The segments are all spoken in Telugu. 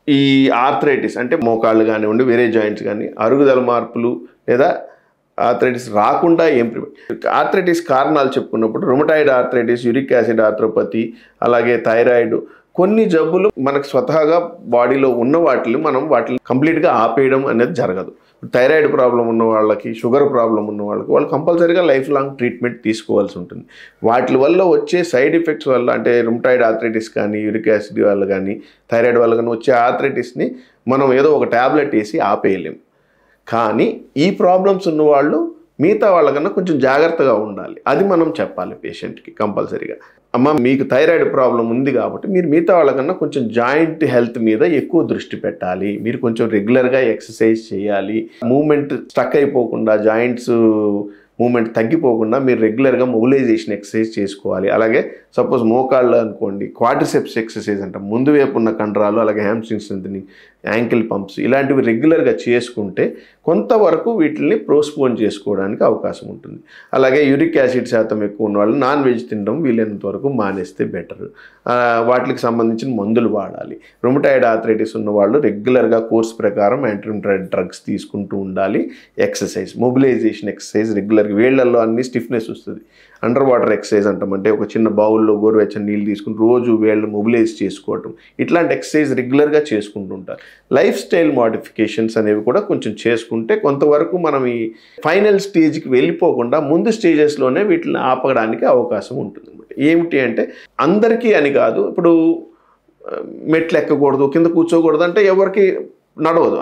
ఈ ఆర్థరైటిస్ అంటే మోకాళ్ళు కానివ్వండి, వేరే జాయింట్స్ కానీ అరుగుదల మార్పులు లేదా ఆర్థరైటిస్ రాకుండా ఏం ఆర్థరైటిస్ కారణాలు చెప్పుకున్నప్పుడు rheumatoid arthritis, uric acid arthropathy, అలాగే థైరాయిడ్, కొన్ని జబ్బులు మనకు స్వతహాగా బాడీలో ఉన్న వాటిని కంప్లీట్గా ఆపేయడం అనేది జరగదు. థైరాయిడ్ ప్రాబ్లం ఉన్న వాళ్ళకి, షుగర్ ప్రాబ్లం ఉన్న వాళ్ళకి వాళ్ళు కంపల్సరీగా లైఫ్ లాంగ్ ట్రీట్మెంట్ తీసుకోవాల్సి ఉంటుంది. వాటి వల్ల వచ్చే సైడ్ ఎఫెక్ట్స్ వల్ల అంటే రుమటాయిడ్ ఆర్థరైటిస్ కానీ, యూరిక్ యాసిడ్ వల్ల కానీ, థైరాయిడ్ వల్ల కానీ వచ్చే ఆర్థరైటిస్ని మనం ఏదో ఒక ట్యాబ్లెట్ వేసి ఆపేయలేం. కానీ ఈ ప్రాబ్లమ్స్ ఉన్నవాళ్ళు మిగతా వాళ్ళకన్నా కొంచెం జాగ్రత్తగా ఉండాలి. అది మనం చెప్పాలి పేషెంట్కి కంపల్సరీగా. అమ్మ మీకు థైరాయిడ్ ప్రాబ్లం ఉంది కాబట్టి మీరు మిగతా వాళ్ళకన్నా కొంచెం జాయింట్ హెల్త్ మీద ఎక్కువ దృష్టి పెట్టాలి. మీరు కొంచెం రెగ్యులర్గా ఎక్సర్సైజ్ చేయాలి. మూమెంట్ స్టక్ అయిపోకుండా, జాయింట్స్ మూమెంట్ తగ్గిపోకుండా మీరు రెగ్యులర్గా మొబిలైజేషన్ ఎక్సర్సైజ్ చేసుకోవాలి. అలాగే సపోజ్ మోకాళ్ళు అనుకోండి, క్వాడ్రిసెప్స్ ఎక్సర్సైజ్ అంటాం, ముందు వైపు ఉన్న కండరాలు, అలాగే హ్యామ్స్ట్రింగ్స్, యాంకిల్ పంప్స్ ఇలాంటివి రెగ్యులర్గా చేసుకుంటే కొంతవరకు వీటిని ప్రోస్పోన్ చేసుకోవడానికి అవకాశం ఉంటుంది. అలాగే యూరిక్ యాసిడ్ శాతం ఎక్కువ ఉన్న వాళ్ళు నాన్ వెజ్ తినడం వీలైనంత వరకు మానేస్తే బెటర్. వాటికి సంబంధించిన మందులు వాడాలి. రుమటాయిడ్ ఆర్థరైటిస్ ఉన్న వాళ్ళు రెగ్యులర్గా కోర్స్ ప్రకారం యాంటీ రుమటాయిడ్ డ్రగ్స్ తీసుకుంటూ ఉండాలి. ఎక్సర్సైజ్, మొబిలైజేషన్ ఎక్సర్సైజ్ రెగ్యులర్గా, వేళ్లలో అన్ని స్టిఫ్నెస్ వస్తుంది. అండర్ వాటర్ ఎక్సర్సైజ్ అంటాం, అంటే ఒక చిన్న బౌల్లో గోరువెచ్చని నీళ్ళు తీసుకుని రోజు వేళ్ళు మొబిలైజ్ చేసుకోవటం, ఇట్లాంటి ఎక్సర్సైజ్ రెగ్యులర్గా చేసుకుంటూ ఉంటారు. లైఫ్ స్టైల్ మోడిఫికేషన్స్ అనేవి కూడా కొంచెం చేసుకుంటే కొంతవరకు మనం ఈ ఫైనల్ స్టేజ్కి వెళ్ళిపోకుండా ముందు స్టేజెస్లోనే వీటిని ఆపడానికి అవకాశం ఉంటుంది. ఏమిటి అంటే అందరికీ అని కాదు, ఇప్పుడు మెట్లు ఎక్కకూడదు, కింద కూర్చోకూడదు అంటే ఎవరికి నడవదు,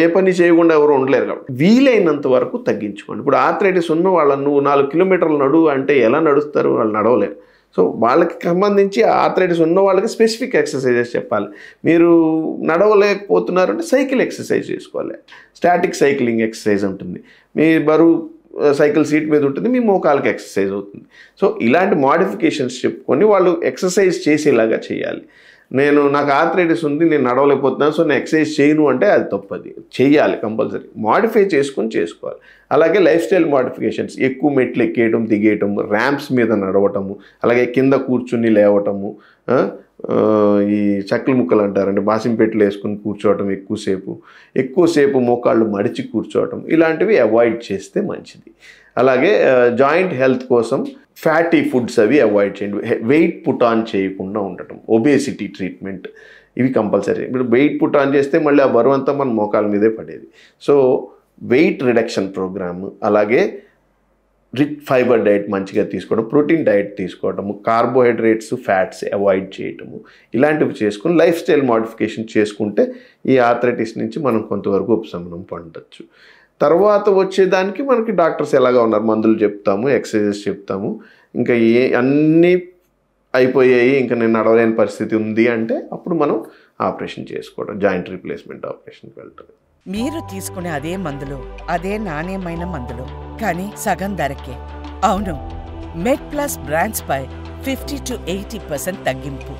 ఏ పని చేయకుండా ఎవరు ఉండలేరు. కాబట్టి వీలైనంత వరకు తగ్గించుకోండి. ఇప్పుడు ఆర్థరైటిస్ ఉన్న వాళ్ళను నువ్వు 4 కిలోమీటర్లు నడువు అంటే ఎలా నడుస్తారు? వాళ్ళు నడవలేరు. సో వాళ్ళకి సంబంధించి ఆర్థరైటిస్ ఉన్న వాళ్ళకి స్పెసిఫిక్ ఎక్సర్సైజెస్ చెప్పాలి. మీరు నడవలేకపోతున్నారంటే సైకిల్ ఎక్సర్సైజ్ చేసుకోవాలి. స్టాటిక్ సైక్లింగ్ ఎక్సర్సైజ్ ఉంటుంది, మీ బరువు సైకిల్ సీట్ మీద ఉంటుంది, మీ మోకాలకి ఎక్సర్సైజ్ అవుతుంది. సో ఇలాంటి మోడిఫికేషన్స్ చెప్పుకొని వాళ్ళు ఎక్సర్సైజ్ చేసేలాగా చేయాలి. నాకు ఆర్థరైటిస్ ఉంది, నేను నడవలేకపోతున్నాను, సో నేను ఎక్సర్సైజ్ చేయను అంటే అది తప్పది. చేయాలి కంపల్సరీ, మోడిఫై చేసుకొని చేసుకోవాలి. అలాగే లైఫ్ స్టైల్ మోడిఫికేషన్స్, ఎక్కువ మెట్లు ఎక్కేయటం, దిగేయటం, ర్యాంప్స్ మీద నడవటము, అలాగే కింద కూర్చుని లేవటము, ఈ చక్కల ముక్కలు అంటారండి, బాసింపెట్లు వేసుకుని కూర్చోవటం, ఎక్కువసేపు మోకాళ్ళు మడిచి కూర్చోవటం, ఇలాంటివి అవాయిడ్ చేస్తే మంచిది. అలాగే జాయింట్ హెల్త్ కోసం ఫ్యాటీ ఫుడ్స్ అవి అవాయిడ్ చేయండి. వెయిట్ పుట్ ఆన్ చేయకుండా ఉండటం, ఒబేసిటీ ట్రీట్మెంట్ ఇవి కంపల్సరీ. ఇప్పుడు వెయిట్ పుట్ ఆన్ చేస్తే మళ్ళీ ఆ బరువు అంతా మన మోకాల మీదే పడేది. సో వెయిట్ రిడక్షన్ ప్రోగ్రామ్, అలాగే రిచ్ ఫైబర్ డైట్ మంచిగా తీసుకోవడం, ప్రోటీన్ డైట్ తీసుకోవటము, కార్బోహైడ్రేట్స్, ఫ్యాట్స్ అవాయిడ్ చేయటము, ఇలాంటివి చేసుకుని లైఫ్ స్టైల్ మోడిఫికేషన్ చేసుకుంటే ఈ ఆర్థరైటిస్ నుంచి మనం కొంతవరకు ఉపశమనం పొందవచ్చు. తర్వాత వచ్చేదానికి మనకి డాక్టర్స్ ఎలాగా ఉన్నారు, మందులు చెప్తాము, ఎక్సర్సైజెస్ చెప్తాము. ఇంకా అన్నీ అయిపోయాయి, ఇంకా నేను నడవలేని పరిస్థితి ఉంది అంటే అప్పుడు మనం ఆపరేషన్ చేసుకోవడం, జాయింట్ రీప్లేస్మెంట్ ఆపరేషన్కి వెళ్ళటం. మీరు తీసుకునే అదే మందులు, అదే నాణ్యమైన మందులు, కానీ సగం ధరకే. అవును, మెడ్ ప్లస్ బ్రాండ్స్ పై 50 to 80% తగ్గింపు.